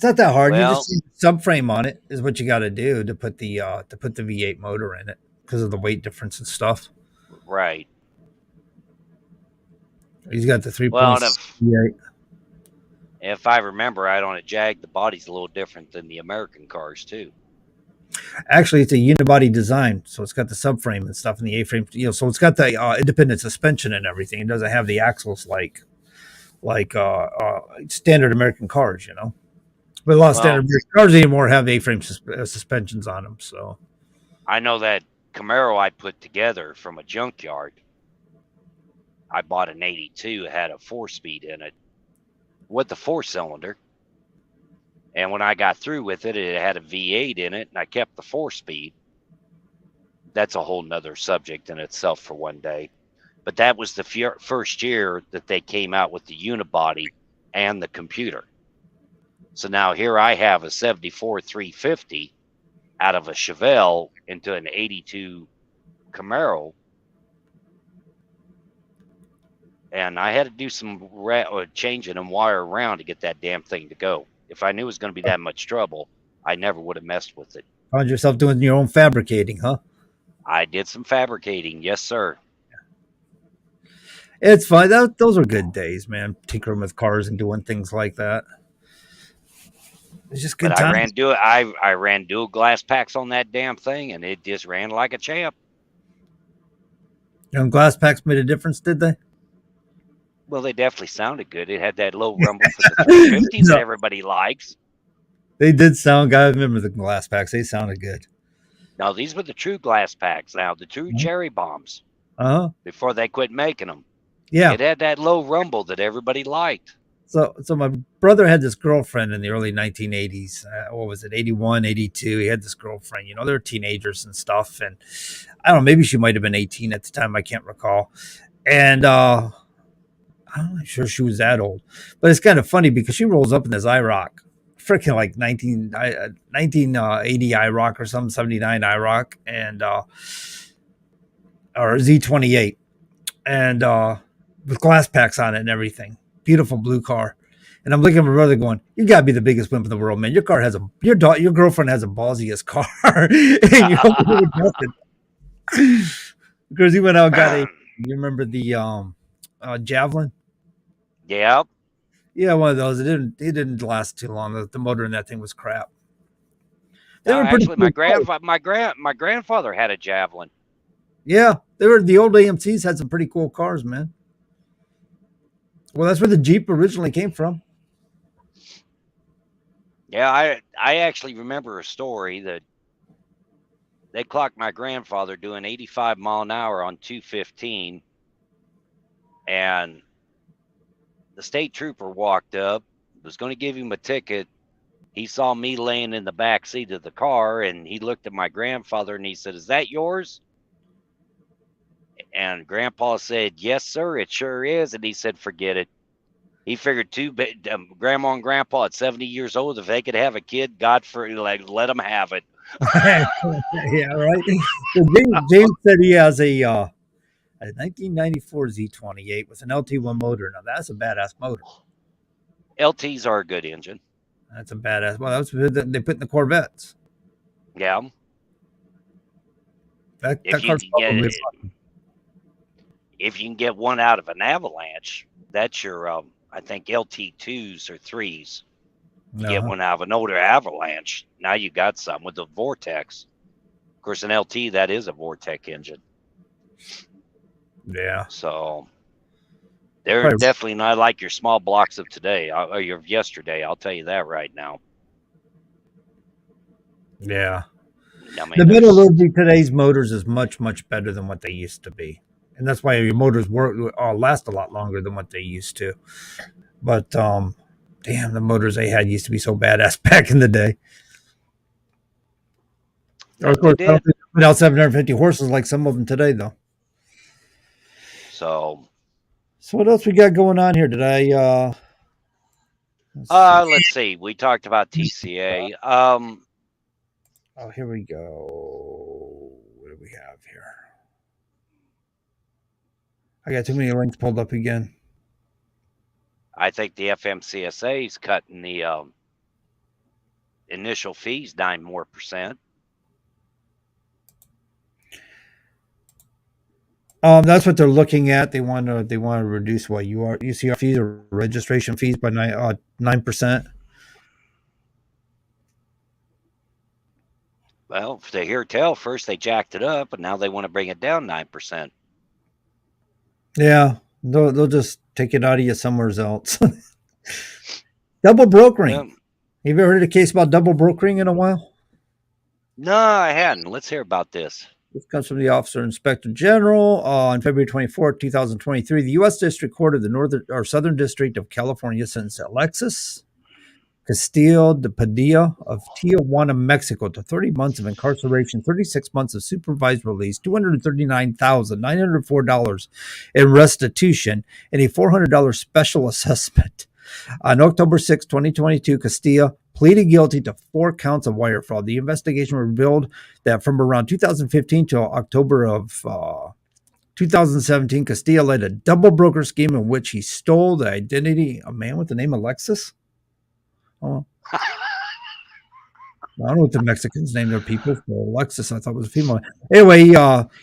not that hard. Well, You just need a subframe on it is what you got to do to put the V8 motor in it because of the weight difference and stuff. Right. He's got the 3.8. Well, if I remember right, on a Jag, the body's a little different than the American cars too. Actually, it's a unibody design, so it's got the subframe and stuff in the A-frame. So it's got the independent suspension and everything. It doesn't have the axles like standard American cars, But a lot of standard American cars anymore have A-frame suspensions on them. So I know that Camaro I put together from a junkyard. I bought an 82. It had a 4-speed in it with the 4-cylinder. And when I got through with it, it had a V8 in it, and I kept the 4-speed. That's a whole nother subject in itself for one day. But that was the first year that they came out with the unibody and the computer. So now here I have a 74 350 out of a Chevelle into an 82 Camaro. And I had to do some changing and wire around to get that damn thing to go. If I knew it was going to be that much trouble, I never would have messed with it. Found yourself doing your own fabricating, huh? I did some fabricating. Yes, sir. It's fine. Those are good days, man. Tinkering with cars and doing things like that. It's just good times. I ran dual glass packs on that damn thing, and it just ran like a champ. Glass packs made a difference, did they? Well, they definitely sounded good. It had that low rumble for the 350 that everybody likes. They did sound good. I remember the glass packs. They sounded good. No, these were the true glass packs. Now, the true cherry bombs. Before they quit making them. Yeah. It had that low rumble that everybody liked. So my brother had this girlfriend in the early 1980s. What was it, 81, 82? He had this girlfriend. They were teenagers and stuff. And I don't know, maybe she might have been 18 at the time. I can't recall. And I'm not sure she was that old. But it's kind of funny because she rolls up in this IROC. freaking like 1980 IROC or some 79 IROC and or Z28 and with glass packs on it and everything. Beautiful blue car. And I'm looking at my brother going, "You gotta be the biggest wimp in the world, man. Your car has your girlfriend has a ballsiest car, and you because he went out and got a. You remember the Javelin? Yeah. Yeah, one of those. It didn't last too long. The motor in that thing was crap. They No, were pretty actually, cool cars. my grandfather had a Javelin. Yeah, they were the old AMC's had some pretty cool cars, man. Well, that's where the Jeep originally came from. Yeah, I actually remember a story that they clocked my grandfather doing 85 mile an hour on 215, and the state trooper walked up, was going to give him a ticket. He saw me laying in the back seat of the car, and he looked at my grandfather and he said, "Is that yours?" And Grandpa said, "Yes, sir, it sure is." And he said, "Forget it." He figured grandma and grandpa at 70 years old, if they could have a kid, God for like let them have it. Yeah, right. So James said he has a 1994 Z28 with an LT1 motor. Now that's a badass motor. LTs are a good engine. That's a badass. Well, that's what they put in the Corvettes. Yeah. That If you car's can get probably it, if you can get one out of an Avalanche, that's your I think LT2s or 3s. You get no. one out of an older Avalanche, now you got some with the Vortex. Of course, an LT, that is a Vortex engine. Yeah. So they're Probably, definitely not like your small blocks of today or your yesterday. I'll tell you that right now. yeah. I mean, The there's metallurgy of today's motors is much, much better than what they used to be. And that's why your motors last a lot longer than what they used to. But damn, the motors they had used to be so badass back in the day. Of that they course, I don't did. think they put out 750 horses like some of them today, though. So So what else we got going on here? Did I? Let's see. let's see. We talked about TCA. Oh, here we go. What do we have here? I got too many links pulled up again. I think the FMCSA is cutting the initial fees 9% more. That's what they're looking at. They want to reduce what UCR fees or registration fees by 9%. Well, if they hear tell, first they jacked it up, and now they want to bring it down 9%. Yeah, they'll just take it out of you somewhere else. Double brokering. Well, Have you ever heard a case about double brokering in a while? no, I hadn't. Let's hear about this. This comes from the Officer Inspector General on February 24th, 2023. The U.S. District Court of the Northern or Southern District of California sentenced Alexis Castillo de Padilla of Tijuana, Mexico, to 30 months of incarceration, 36 months of supervised release, $239,904 in restitution, and a $400 special assessment. On October 6, 2022, Castillo pleaded guilty to 4 counts of wire fraud. The investigation revealed that from around 2015 to October of 2017, Castillo led a double broker scheme in which he stole the identity of a man with the name Alexis. Oh, I don't know what the Mexicans name their people for. Alexis, I thought was a female. Anyway,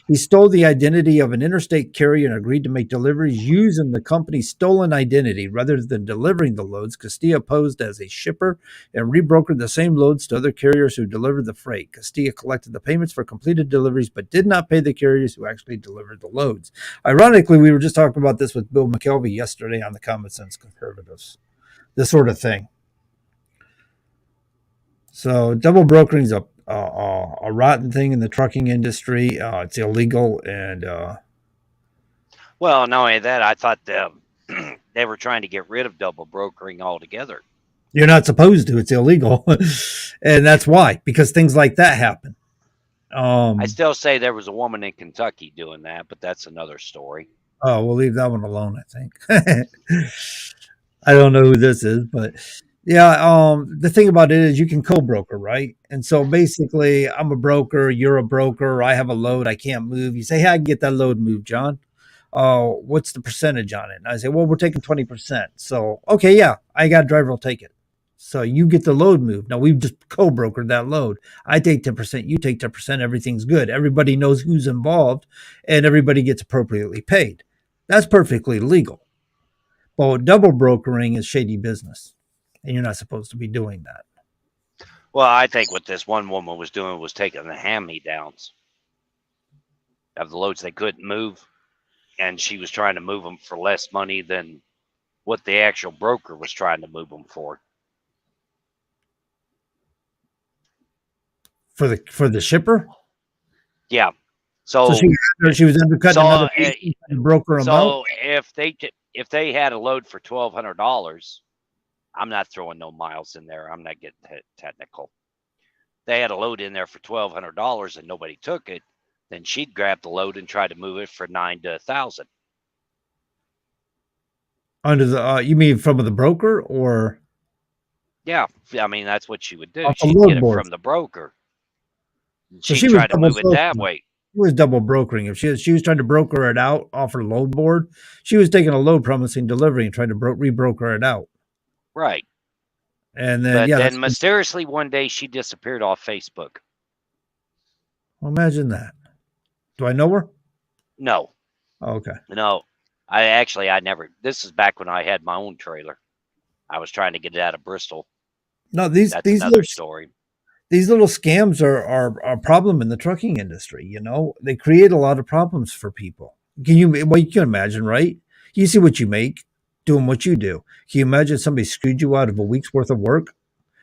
he stole the identity of an interstate carrier and agreed to make deliveries using the company's stolen identity rather than delivering the loads. Castilla posed as a shipper and rebrokered the same loads to other carriers who delivered the freight. Castilla collected the payments for completed deliveries but did not pay the carriers who actually delivered the loads. Ironically, we were just talking about this with Bill McKelvey yesterday on the Common Sense Conservatives. This sort of thing. So double brokering is a rotten thing in the trucking industry. It's illegal, and Well, not only that, I thought they were trying to get rid of double brokering altogether. you're not supposed to. It's illegal, and that's why, because things like that happen. I still say there was a woman in Kentucky doing that, but that's another story. Oh, we'll leave that one alone. I think. I don't know who this is, but Yeah, the thing about it is you can co-broker, right? And so basically, I'm a broker, you're a broker, I have a load I can't move. You say, "Hey, I can get that load moved, John." Oh, what's the percentage on it? And I say, "Well, we're taking 20%." So, okay, yeah, I got a driver will take it. So you get the load moved. Now we've just co-brokered that load. I take 10%, you take 10%, everything's good. Everybody knows who's involved and everybody gets appropriately paid. That's perfectly legal. But double brokering is shady business. And you're not supposed to be doing that. Well, I think what this one woman was doing was taking the hand-me-downs of the loads they couldn't move, and she was trying to move them for less money than what the actual broker was trying to move them for. For the shipper. Yeah. So So she was undercutting so another agent trying to broker them out. so if they had a load for $1,200, I'm not throwing no miles in there. I'm not getting technical. They had a load in there for $1,200 and nobody took it, then she'd grab the load and try to move it for $900 to $1,000. Under the you mean from the broker or Yeah, I mean that's what she would do. off the She'd get load it board? from the broker. So She'd she was try to double move it brokering. that way. She was double brokering. If she was trying to broker it out off her load board, she was taking a load promising delivery and trying to rebroker it out. Right. And then But yeah, then mysteriously one day she disappeared off Facebook. well, imagine that. Do I know her? No, Oh, okay. no. I never, this is back when I had my own trailer. I was trying to get it out of Bristol. No, That's another story. these little scams are a problem in the trucking industry. You know, they create a lot of problems for people. Well, you can imagine, right? You see what you make doing what you do. Can you imagine somebody screwed you out of a week's worth of work?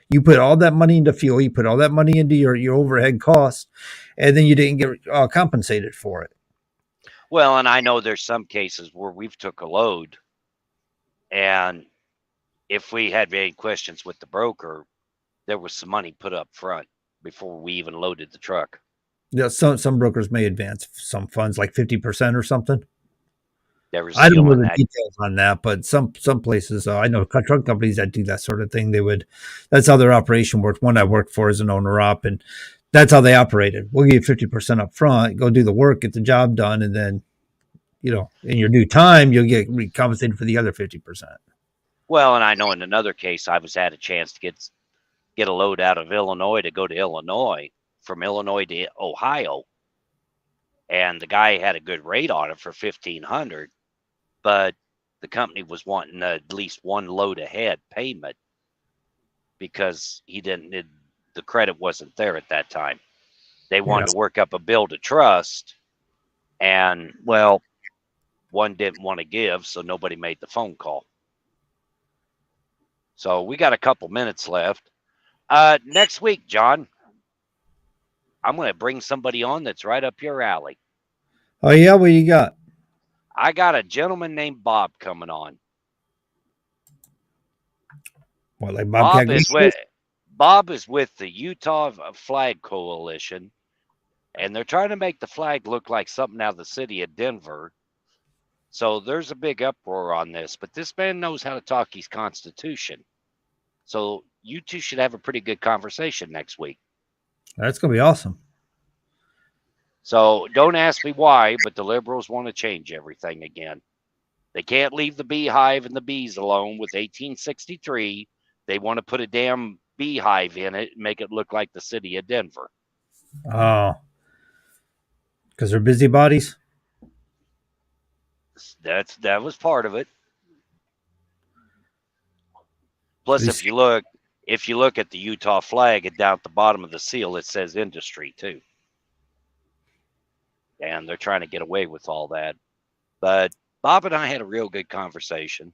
You put all that money into fuel, you put all that money into your overhead costs, and then you didn't get compensated for it. Well, and I know there's some cases where we've took a load, and if we had any questions with the broker, there was some money put up front before we even loaded the truck. Yeah, some brokers may advance some funds like 50% or something. There was I don't know stealing the that. details on that, but some places I know truck companies that do that sort of thing. They would that's how their operation worked. One I worked for as an owner op, and that's how they operated. We'll give you 50% up front, go do the work, get the job done, and then in your due time you'll get compensated for the other 50%. Well, and I know in another case, I was had a chance to get a load out of Illinois to go to Illinois, from Illinois to Ohio, and the guy had a good rate on it for 1,500, but the company was wanting at least one load ahead payment because the credit wasn't there at that time. They wanted Yes. to work up a bill to trust, and well, one didn't want to give, so nobody made the phone call. So we got a couple minutes left. Next week, John, I'm going to bring somebody on that's right up your alley. Oh yeah, what you got? I got a gentleman named Bob coming on. What, like Bob Bobcat is Goldthwait? with Bob is with the Utah Flag Coalition, and they're trying to make the flag look like something out of the city of Denver. So there's a big uproar on this, but this man knows how to talk his constitution. So you two should have a pretty good conversation next week. That's gonna be awesome. So don't ask me why, but the liberals want to change everything again. They can't leave the beehive and the bees alone with 1863. They want to put a damn beehive in it and make it look like the city of Denver. Oh, because they're busybodies. That was part of it. So Plus, if you look at the Utah flag and down at the bottom of the seal, it says industry too. And they're trying to get away with all that. But Bob and I had a real good conversation,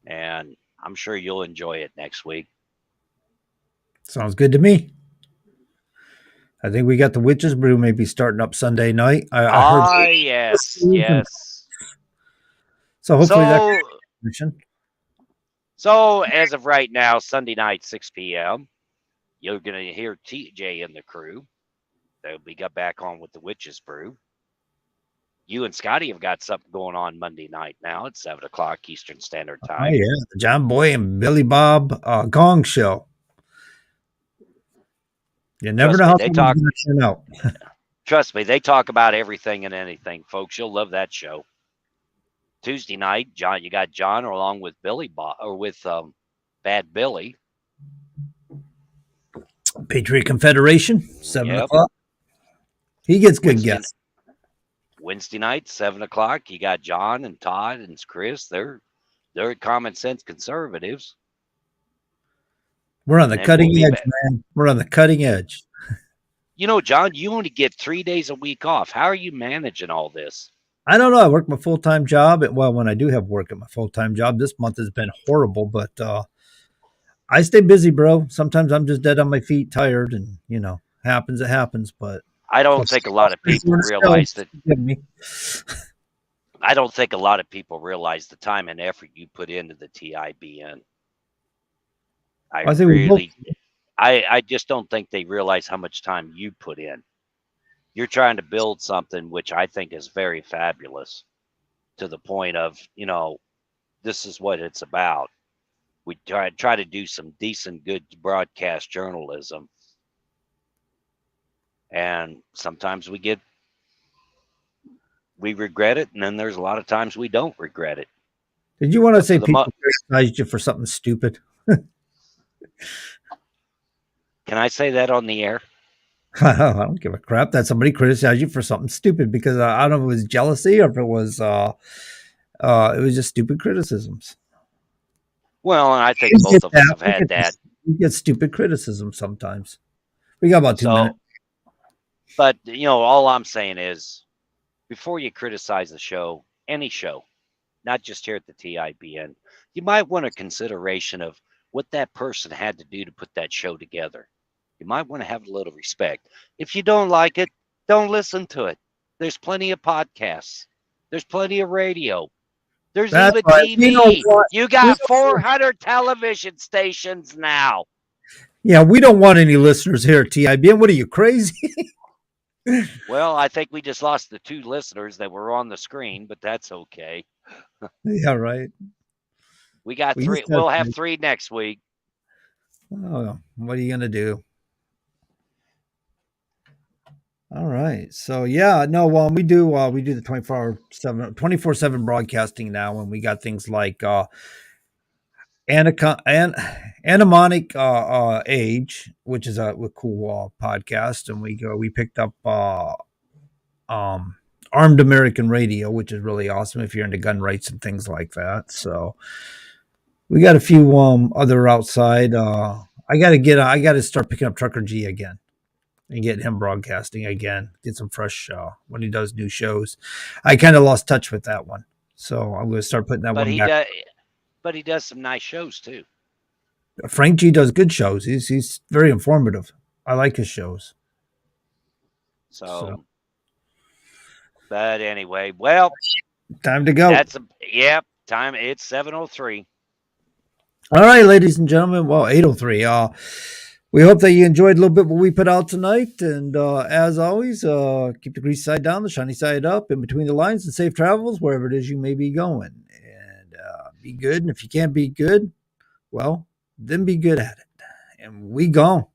and I'm sure you'll enjoy it next week. Sounds good to me. I think we got the Witches Brew maybe starting up Sunday night. I heard. Yes, yes. So hopefully that. So, so as of right now, Sunday night, 6 p.m., you're going to hear TJ and the crew. They'll be got back on with the Witches Brew. you and Scotty have got something going on Monday night now at 7 o'clock Eastern Standard Oh Time. yeah, the John Boy and Billy Bob Gong Show. You never Trust know me, how they someone's talk. going to turn out. Trust me, they talk about everything and anything, folks. You'll love that show. Tuesday night, John, you got John along with Billy Bob or with Bad Billy. Patriot Confederation, 7 Yep. o'clock. He gets good Wednesday, guests. Wednesday night, 7 o'clock. You got John and Todd and Chris. They're common sense conservatives. We're on the And cutting we'll be edge, back. man. We're on the cutting edge. You know, John, you only get 3 days a week off. How are you managing all this? I don't know. I work my full time job. Well, when I do have work at my full time job, this month has been horrible, but I stay busy, bro. Sometimes I'm just dead on my feet, tired, and happens. It happens. But I don't think a lot of people realize that. I don't think a lot of people realize the time and effort you put into the TIBN. I just don't think they realize how much time you put in. You're trying to build something which I think is very fabulous, to the point of, this is what it's about. We try to do some decent, good broadcast journalism. And sometimes we regret it, and then there's a lot of times we don't regret it. Did you want to say people criticized you for something stupid? Can I say that on the air? I don't give a crap that somebody criticized you for something stupid, because I don't know if it was jealousy or if it was just stupid criticisms. Well, and I think both of us have had that. We get stupid criticism sometimes. We got about 2 minutes. But, all I'm saying is, before you criticize the show, any show, not just here at the TIBN, you might want a consideration of what that person had to do to put that show together. You might want to have a little respect. If you don't like it, don't listen to it. There's plenty of podcasts. There's plenty of radio. There's even TV. You got 400 television stations now. Yeah, we don't want any listeners here at TIBN. What are you, crazy? Well, I think we just lost the 2 listeners that were on the screen, but that's okay. Yeah, right. We got 3. We'll have 3 next week. Oh, what are you gonna do? All right. So yeah, no, we do the 24/7 broadcasting now, and we got things like Anemonic Age, which is a cool podcast, and we picked up Armed American Radio, which is really awesome if you're into gun rights and things like that. So we got a few other outside. I gotta start picking up Trucker G again and get him broadcasting again. Get some fresh when he does new shows. I kind of lost touch with that one, so I'm going to start putting that one back. But he does some nice shows too. Frank G does good shows. He's very informative. I like his shows. So. But anyway, well, time to go. Time. It's 7:03. All right, ladies and gentlemen. Well, 8:03. We hope that you enjoyed a little bit what we put out tonight. And as always, keep the greasy side down, the shiny side up, in between the lines, and safe travels wherever it is you may be going. And be good. And if you can't be good, well, then be good at it. And we gone.